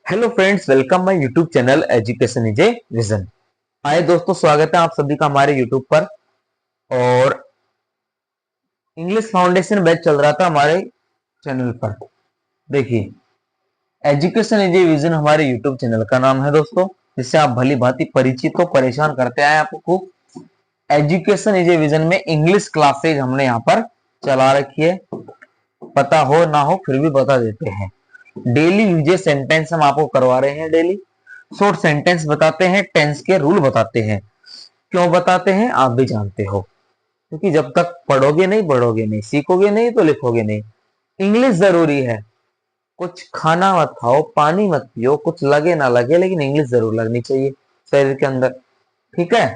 Hello friends, welcome my YouTube channel education is a vision. आए दोस्तों, स्वागत है आप सभी का हमारे यूट्यूब पर। और इंग्लिश फाउंडेशन बैच चल रहा था हमारे चैनल पर। देखिए, एजुकेशन इज ए विजन हमारे यूट्यूब चैनल का नाम है दोस्तों, जिससे आप भली भांति परिचित हो, परेशान करते आए आपको। एजुकेशन इज ए विजन में इंग्लिश क्लासेज हमने यहाँ पर चला रखी है। पता हो ना हो फिर भी बता देते हैं। डेली यूजेस सेंटेंस हम आपको करवा रहे हैं। डेली शॉर्ट सेंटेंस बताते हैं, टेंस के रूल बताते हैं। क्यों बताते हैं आप भी जानते हो, क्योंकि जब तक पढ़ोगे नहीं, बढ़ोगे नहीं, सीखोगे नहीं तो लिखोगे नहीं। इंग्लिश जरूरी है। कुछ खाना मत खाओ, पानी मत पियो, कुछ लगे ना लगे, लेकिन इंग्लिश जरूर लगनी चाहिए शरीर के अंदर। ठीक है,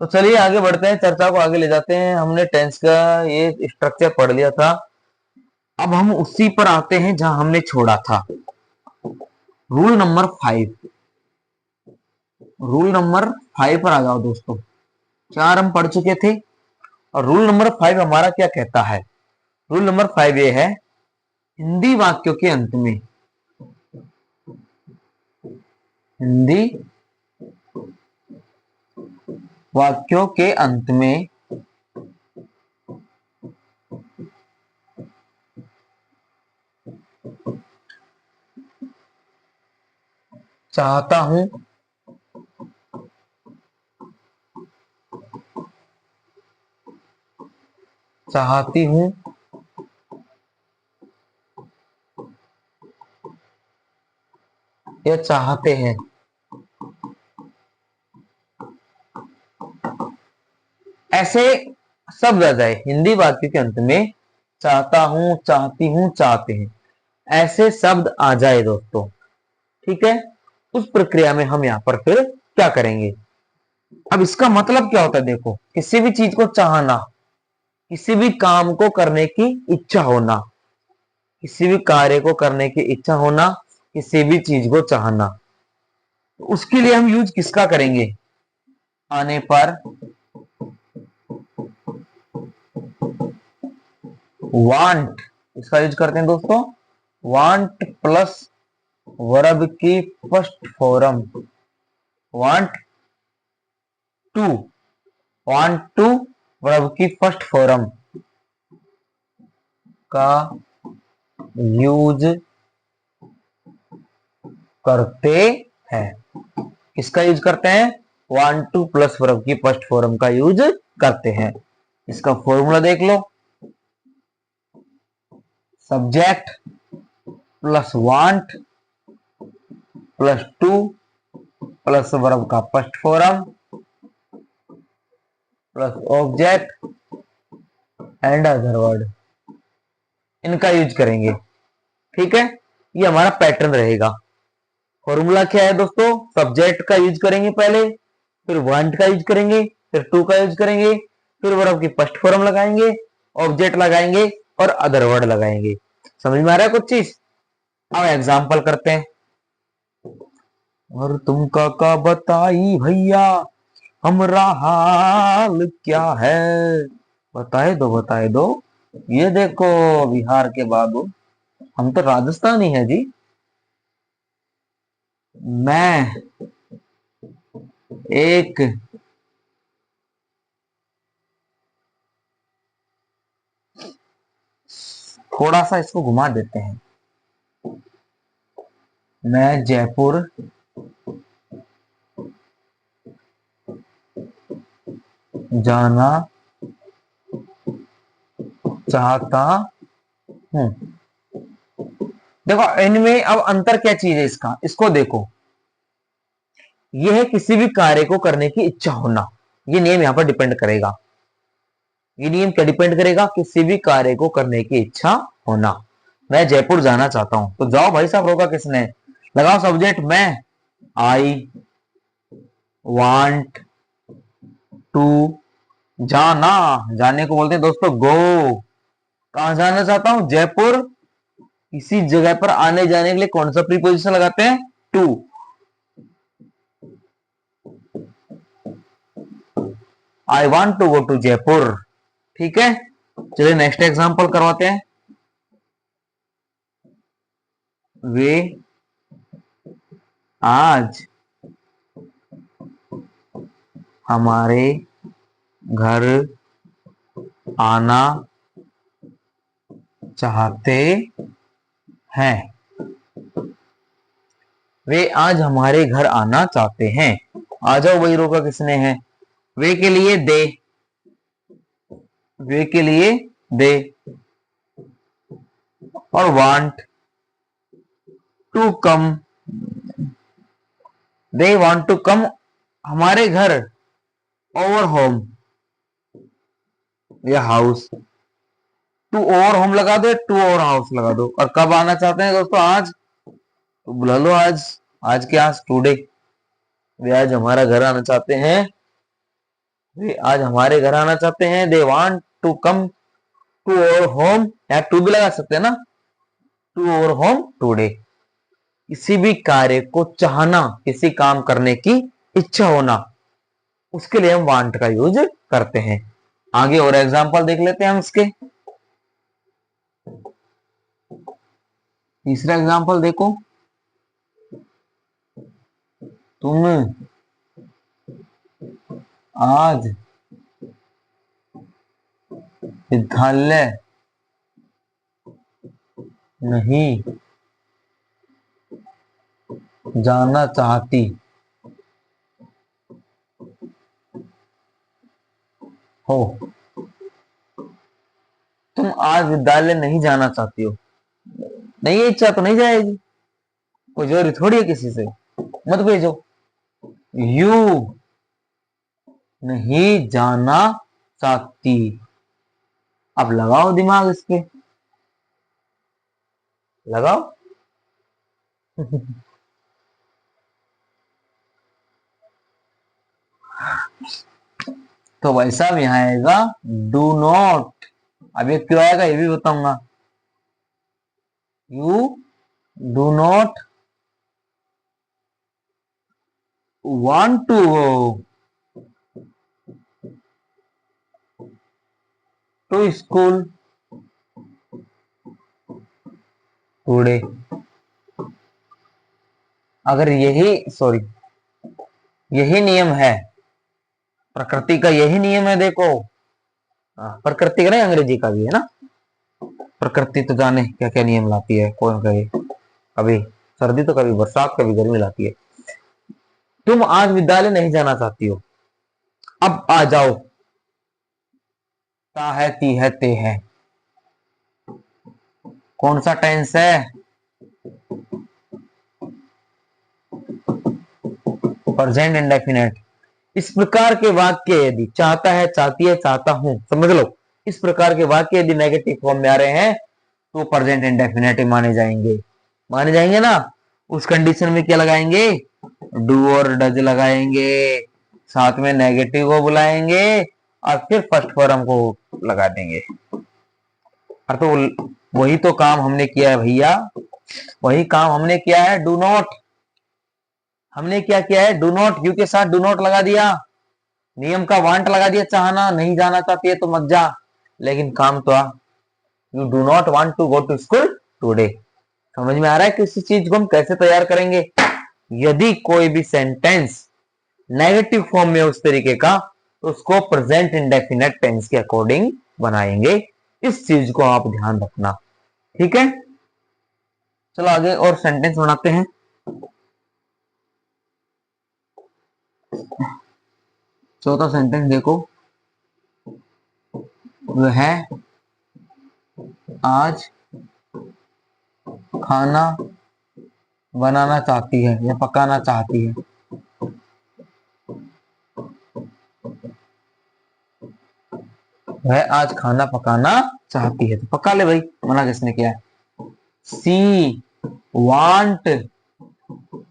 तो चलिए आगे बढ़ते हैं, चर्चा को आगे ले जाते हैं। हमने टेंस का ये स्ट्रक्चर पढ़ लिया था। अब हम उसी पर आते हैं जहां हमने छोड़ा था। Rule number 5। रूल नंबर 5 पर आ जाओ दोस्तों। 4 हम पढ़ चुके थे और रूल नंबर 5 हमारा क्या कहता है। रूल नंबर 5 ये है, हिंदी वाक्यों के अंत में, हिंदी वाक्यों के अंत में चाहता हूं, चाहती हूं, या चाहते हैं, ऐसे शब्द आ जाए हिंदी वाक्य के अंत में। चाहता हूं, चाहती हूं, चाहते हैं, ऐसे शब्द आ जाए दोस्तों। ठीक है, उस प्रक्रिया में हम यहां पर फिर क्या करेंगे। अब इसका मतलब क्या होता है, देखो, किसी भी चीज को चाहना, किसी भी काम को करने की इच्छा होना, किसी भी कार्य को करने की इच्छा होना, किसी भी चीज को चाहना। तो उसके लिए हम यूज किसका करेंगे। आने पर वांट, इसका यूज करते हैं दोस्तों। वांट प्लस वर्ब की first form, want to, want to verb की फर्स्ट फॉर्म का यूज करते हैं। किसका यूज करते हैं। वांट टू प्लस वर्ब की फर्स्ट फॉर्म का यूज करते हैं। इसका फॉर्मूला देख लो। Subject plus want plus to plus verb का first form plus object and other word, इनका यूज करेंगे। ठीक है, ये हमारा पैटर्न रहेगा। फॉर्मूला क्या है दोस्तों, सब्जेक्ट का यूज करेंगे पहले, फिर वांट का यूज करेंगे, फिर टू का यूज करेंगे, फिर वर्ब की फर्स्ट फॉर्म लगाएंगे, ऑब्जेक्ट लगाएंगे और अदर वर्ड लगाएंगे। समझ में आ रहा है कुछ चीज। अब एग्जांपल करते हैं। और तुम काका बताई भैया, हमरा हाल क्या है। बताए दो। ये देखो, बिहार के बाबू, हम तो राजस्थानी है जी। मैं एक थोड़ा सा इसको घुमा देते हैं। मैं जयपुर जाना चाहता हूं। देखो, इनमें अब अंतर क्या चीज है इसका, इसको देखो। यह है किसी भी कार्य को करने की इच्छा होना। ये नियम यहां पर डिपेंड करेगा। ये नियम क्या डिपेंड करेगा, किसी भी कार्य को करने की इच्छा होना। मैं जयपुर जाना चाहता हूं, तो जाओ भाई साहब, रोका किसने। लगाओ सब्जेक्ट मैं, आई वांट टू, जाना, जाने को बोलते हैं दोस्तों गो। कहां जाना चाहता हूं, जयपुर। इसी जगह पर आने जाने के लिए कौन सा प्रीपोजिशन लगाते हैं, to. I want to go to Jaipur. ठीक है, चलिए नेक्स्ट एग्जांपल करवाते हैं। वे आज हमारे घर आना चाहते हैं। वे आज हमारे घर आना चाहते हैं। आ जाओ वही रोका किसने है? वे के लिए दे, वे के लिए दे, और want to come, they want to come हमारे घर, ओवर होम या हाउस। टू ओवर होम लगा दो, टू ओवर हाउस लगा दो। और कब आना चाहते हैं दोस्तों? आज, तो बुला लो आज। आज के आज टुडे। वे आज हमारा घर आना चाहते हैं, वे आज हमारे घर आना चाहते हैं। They want to come to over home, या टू भी लगा सकते हैं ना, टू ओवर होम टुडे। किसी भी कार्य को चाहना, किसी काम करने की इच्छा होना, उसके लिए हम वांट का यूज करते हैं। आगे और एग्जांपल देख लेते हैं हम इसके। तीसरा एग्जांपल देखो, तुम आज विद्यालय नहीं जाना चाहती हो। तुम आज विद्यालय नहीं जाना चाहती हो, नहीं है इच्छा तो नहीं जाएगी, कोई जरूरी थोड़ी है किसी से, मत भेजो। यू नहीं जाना चाहती, अब लगाओ दिमाग इस पे, लगाओ। तो भाई साहब यहाँ आएगा डू नॉट। अब ये क्यों आएगा ये भी बताऊंगा। You do not want to school today. अगर यही नियम है, प्रकृति का यही नियम है। देखो, प्रकृति का नहीं, अंग्रेजी का भी है ना। प्रकृति तो जाने क्या क्या नियम लाती है, कौन कहे, कभी सर्दी तो कभी बरसात, कभी गर्मी लाती है। तुम आज विद्यालय नहीं जाना चाहती हो, अब आ जाओ। ता है, ती है, ते है, कौन सा टेंस है? Present indefinite. इस प्रकार के वाक्य यदि चाहता है, चाहती है, चाहता हूं, समझ लो, इस प्रकार के वाक्य यदि नेगेटिव फॉर्म में आ रहे हैं तो प्रेजेंट इंडेफिनेट माने जाएंगे। माने जाएंगे ना। उस कंडीशन में क्या लगाएंगे? डू और डज लगाएंगे, साथ में नेगेटिव को बुलाएंगे, और फिर फर्स्ट फॉर्म को लगा देंगे। और तो वही तो काम हमने किया है भैया, वही काम हमने किया है। डू नॉट, हमने क्या किया है? डू नॉट, यू के साथ डू नॉट लगा दिया, नियम का वांट लगा दिया, चाहना, नहीं जाना चाहती है तो मत जा, लेकिन काम तो आ। You do not want to go to school today. समझ में आ रहा है किसी चीज को हम कैसे तैयार करेंगे? यदि कोई भी सेंटेंस नेगेटिव फॉर्म में उस तरीके का, तो उसको प्रेजेंट इंडेफिनेट टेंस के अकॉर्डिंग बनाएंगे। इस चीज को आप ध्यान रखना, ठीक है। चलो आगे और सेंटेंस बनाते हैं। चौथा सेंटेंस देखो, वह आज खाना बनाना चाहती है या पकाना चाहती है। वह आज खाना पकाना चाहती है, तो पका ले भाई, मना किसने किया है? She want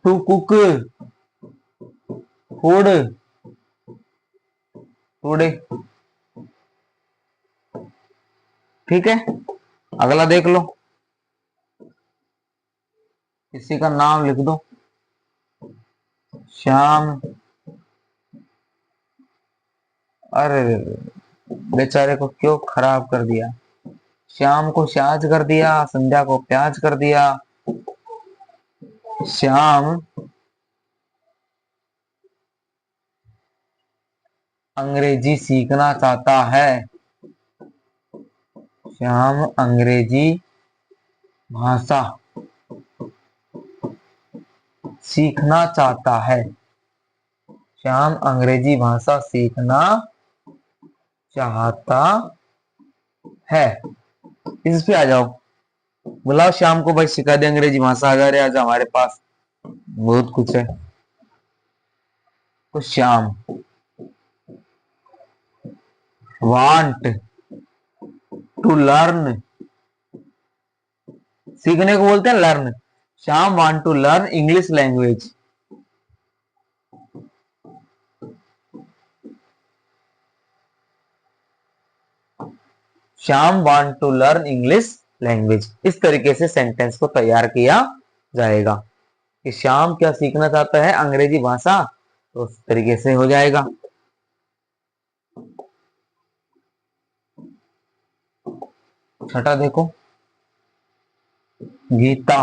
to cook food today. ठीक है, अगला देख लो, किसी का नाम लिख दो, श्याम। अरे बेचारे को क्यों खराब कर दिया? श्याम को श्याज कर दिया, संध्या को प्याज कर दिया। श्याम अंग्रेजी सीखना चाहता है। श्याम अंग्रेजी भाषा सीखना चाहता है। श्याम अंग्रेजी भाषा सीखना चाहता है। इस पे आ जाओ, बुलाओ श्याम को, भाई सिखा दे अंग्रेजी भाषा। अगर आज हमारे पास बहुत कुछ है। तो श्याम वांट टू लर्न, सीखने को बोलते हैं learn. Shyam want to learn English language. Shyam want to learn English language. इस तरीके से सेंटेंस को तैयार किया जाएगा कि श्याम क्या सीखना चाहता है, अंग्रेजी भाषा। तो उस तरीके से हो जाएगा। छठा देखो, गीता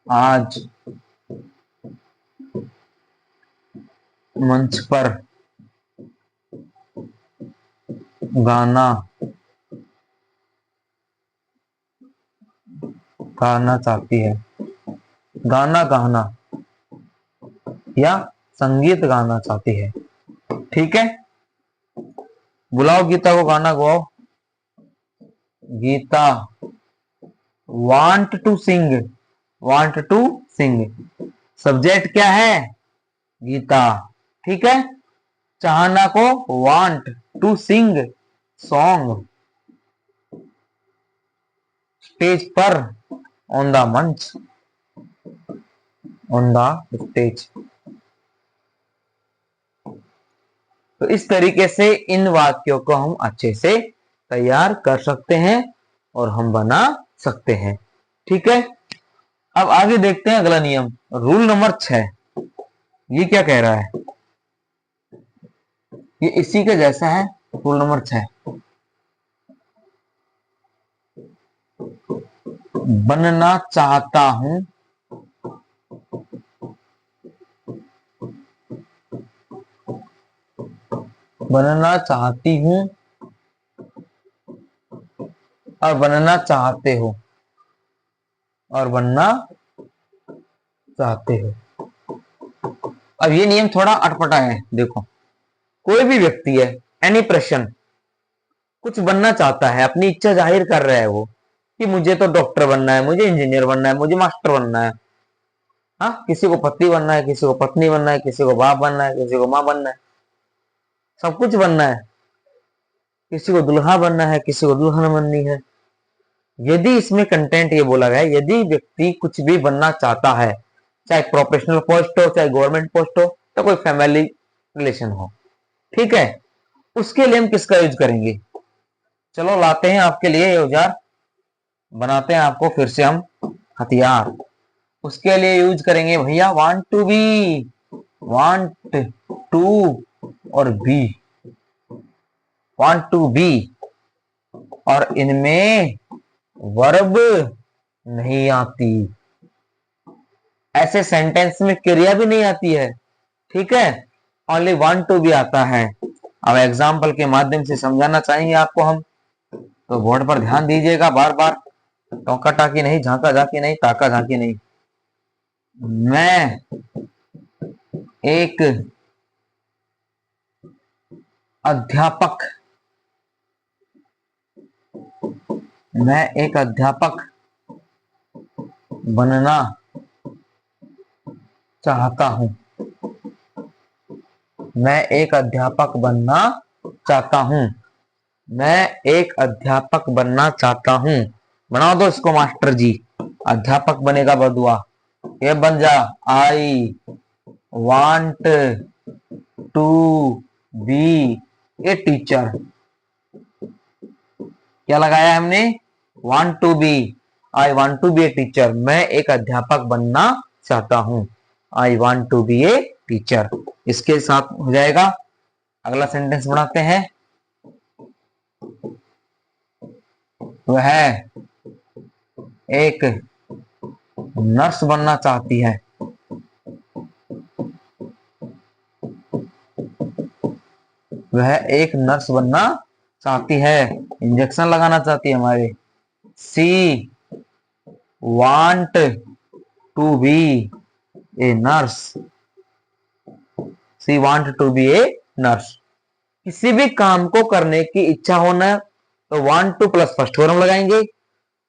आज मंच पर गाना गाना चाहती है। गाना गाना या संगीत गाना चाहती है। ठीक है, बुलाओ गीता को, गाना गाओ। Geeta want to sing, want to sing. Subject क्या है, गीता। ठीक है, चाहना को want to sing song stage पर, ऑन द मंच, ऑन द स्टेज। तो इस तरीके से इन वाक्यों को हम अच्छे से तैयार कर सकते हैं और हम बना सकते हैं। ठीक है, अब आगे देखते हैं अगला नियम, रूल नंबर 6। ये क्या कह रहा है, ये इसी के जैसा है। रूल नंबर 6, बनना चाहता हूं, बनना चाहती हूं और बनना चाहते हो, और बनना चाहते हो। अब ये नियम थोड़ा अटपटा है। देखो, कोई भी व्यक्ति है, एनी पर्सन कुछ बनना चाहता है, अपनी इच्छा जाहिर कर रहा है वो, कि मुझे तो डॉक्टर बनना है, मुझे इंजीनियर बनना है, मुझे मास्टर बनना है। हाँ, किसी को पति बनना है, किसी को पत्नी बनना है, किसी को बाप बनना है, किसी को माँ बनना है, सब कुछ बनना है। किसी को दुल्हा बनना है, किसी को दुल्हन बननी है। यदि इसमें कंटेंट ये बोला गया है, यदि व्यक्ति कुछ भी बनना चाहता है, चाहे प्रोफेशनल पोस्ट हो, चाहे गवर्नमेंट पोस्ट हो, या कोई फैमिली रिलेशन हो, ठीक है, उसके लिए हम किसका यूज करेंगे। चलो लाते हैं आपके लिए ये औजार, बनाते हैं आपको फिर से हम हथियार। उसके लिए यूज करेंगे भैया want to be, want to और बी, वांट टू बी। और इनमें वर्ब नहीं आती, ऐसे सेंटेंस में क्रिया भी नहीं आती है। ठीक है, ओनली वांट टू बी आता है। अब एग्जाम्पल के माध्यम से समझाना चाहेंगे आपको हम, तो बोर्ड पर ध्यान दीजिएगा बार बार। टोका टाकी नहीं, झांका झांकी नहीं, ताका झांकी नहीं। मैं एक अध्यापक, मैं एक अध्यापक बनना चाहता हूं, मैं एक अध्यापक बनना चाहता हूं, मैं एक अध्यापक बनना चाहता हूं। बना दो इसको मास्टर जी, अध्यापक बनेगा बदुआ। ये बन जा, I want to be a teacher. क्या लगाया हमने, want to be, I want to be a teacher. मैं एक अध्यापक बनना चाहता हूं, I want to be a teacher. इसके साथ हो जाएगा। अगला सेंटेंस बनाते हैं, वह एक नर्स बनना चाहती है, वह एक नर्स बनना चाहती है, इंजेक्शन लगाना चाहती है हमारे। She want to be a nurse, she want to be a nurse. किसी भी काम को करने की इच्छा होना तो want to plus first form लगाएंगे,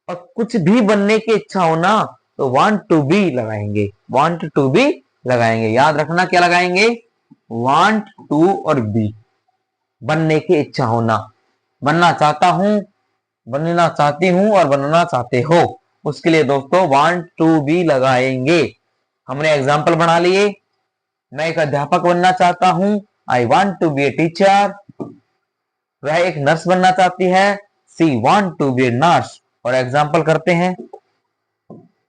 और कुछ भी बनने की इच्छा होना तो वांट टू बी लगाएंगे, वांट टू बी लगाएंगे। याद रखना क्या लगाएंगे, वांट टू और बी। बनने की इच्छा होना, बनना चाहता हूं, बनना चाहती हूं और बनना चाहते हो, उसके लिए दोस्तों वांट टू बी लगाएंगे। हमने एग्जाम्पल बना लिए। मैं एक अध्यापक बनना चाहता हूं, I want to be a teacher. वह एक नर्स बनना चाहती है, she want to be a nurse. और एग्जाम्पल करते हैं,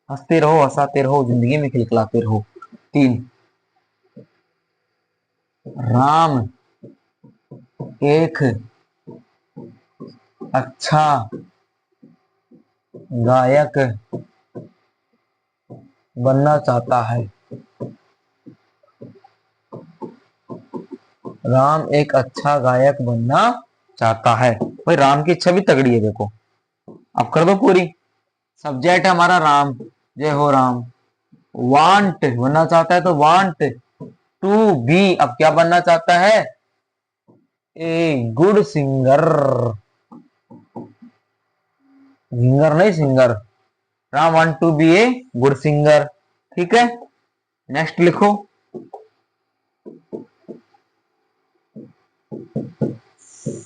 हंसते रहो, हंसाते रहो, जिंदगी में खिलखिलाते रहो। 3, राम एक अच्छा गायक बनना चाहता है। राम एक अच्छा गायक बनना चाहता है। भाई राम की इच्छा भी तगड़ी है, देखो अब कर दो पूरी। सब्जेक्ट है हमारा राम, जय हो राम। वांट बनना चाहता है तो वांट टू बी, अब क्या बनना चाहता है, ए गुड सिंगर, सिंगर नहीं singer. Ram want to be a good singer. ठीक है, नेक्स्ट लिखो।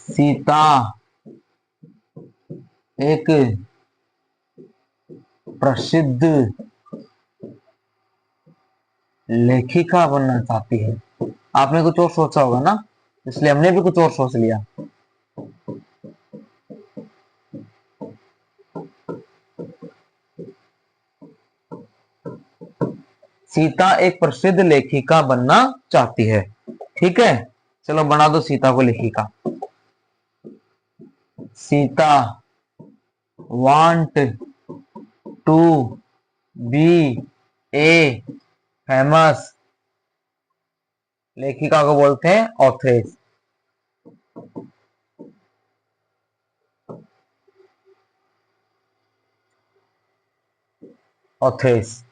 सीता एक प्रसिद्ध लेखिका बनना चाहती है। आपने कुछ और सोचा होगा ना, इसलिए हमने भी कुछ और सोच लिया। सीता एक प्रसिद्ध लेखिका बनना चाहती है। ठीक है, चलो बना दो सीता को लेखिका। Sita want to be a famous, लेखिका को बोलते हैं ऑथरेस। ऑथरेस,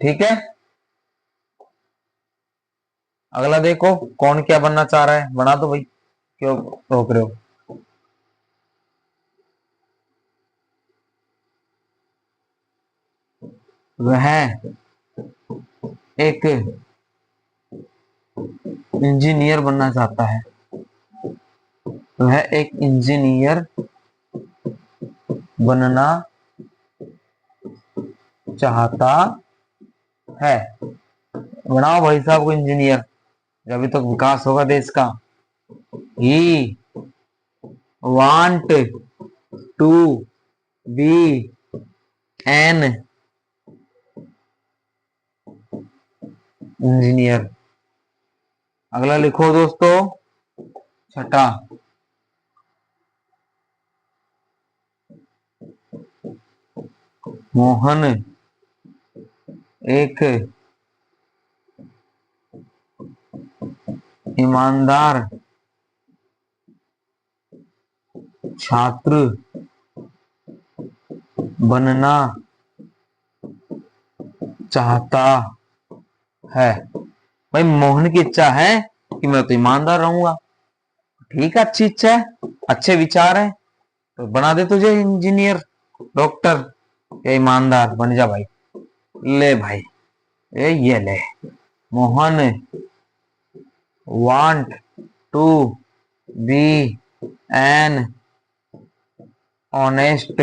ठीक है। अगला देखो कौन क्या बनना चाह रहा है, बना दो भाई, क्यों रोक रहे हो। वह एक इंजीनियर बनना चाहता है, वह एक इंजीनियर बनना चाहता है। बनाओ भाई साहब को इंजीनियर, जब तक विकास होगा देश का। He want to be an engineer. अगला लिखो दोस्तों, छठा। मोहन एक ईमानदार छात्र बनना चाहता है। भाई मोहन की इच्छा है कि मैं तो ईमानदार रहूंगा। ठीक है, अच्छी इच्छा है, अच्छे विचार है, तो बना दे तुझे इंजीनियर, डॉक्टर या ईमानदार बन जा भाई। ले भाई, ये ले। Mohan want to be an honest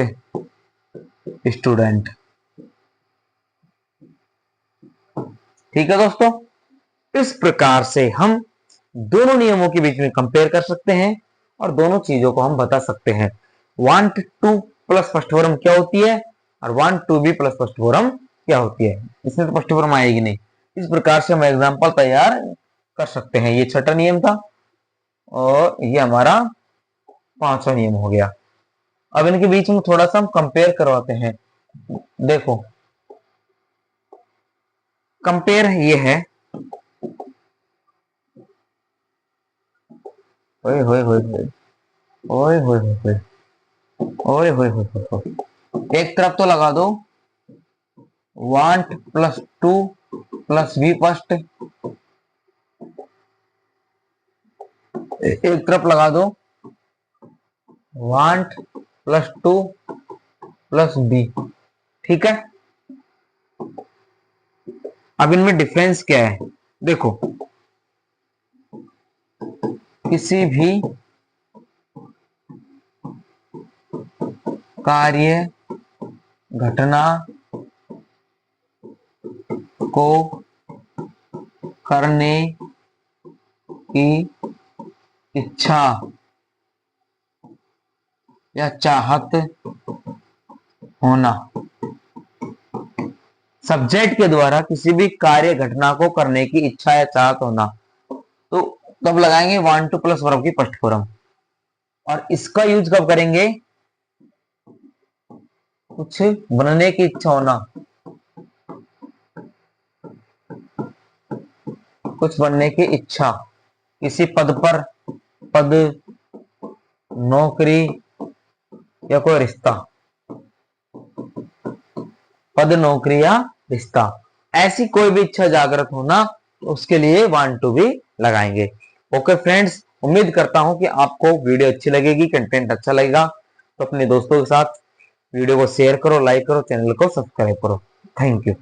student. ठीक है दोस्तों, इस प्रकार से हम दोनों नियमों के बीच में कंपेयर कर सकते हैं और दोनों चीजों को हम बता सकते हैं। Want to plus first form क्या होती है और want to be plus first form क्या होती है, इसमें तो फर्स्ट फॉर्म आएगी नहीं। इस प्रकार से हम एग्जांपल तैयार कर सकते हैं। ये छठा नियम था और ये हमारा पांचवा नियम हो गया। अब इनके बीच में थोड़ा सा हम कंपेयर करवाते हैं। देखो कंपेयर ये है, ओए होए होए होए, ओए होए होए होए, ओए होए होए होए होए। एक तरफ तो लगा दो, want plus to plus V first, एक तरफ लगा दो want plus to plus be. ठीक है, अब इनमें डिफरेंस क्या है देखो, किसी भी कार्य घटना को करने की इच्छा या चाहत होना, सब्जेक्ट के द्वारा किसी भी कार्य घटना को करने की इच्छा या चाहत होना, तो तब लगाएंगे वांट टू प्लस वर्ब की फर्स्ट फॉर्म। और इसका यूज कब करेंगे, कुछ बनने की इच्छा होना, कुछ बनने की इच्छा, किसी पद पर, पद, नौकरी या कोई रिश्ता, पद नौकरी या रिश्ता, ऐसी कोई भी इच्छा जागृत होना, उसके लिए वांट टू भी लगाएंगे। ओके फ्रेंड्स, उम्मीद करता हूं कि आपको वीडियो अच्छी लगेगी, कंटेंट अच्छा लगेगा, तो अपने दोस्तों के साथ वीडियो को शेयर करो, लाइक करो, चैनल को सब्सक्राइब करो। Thank you.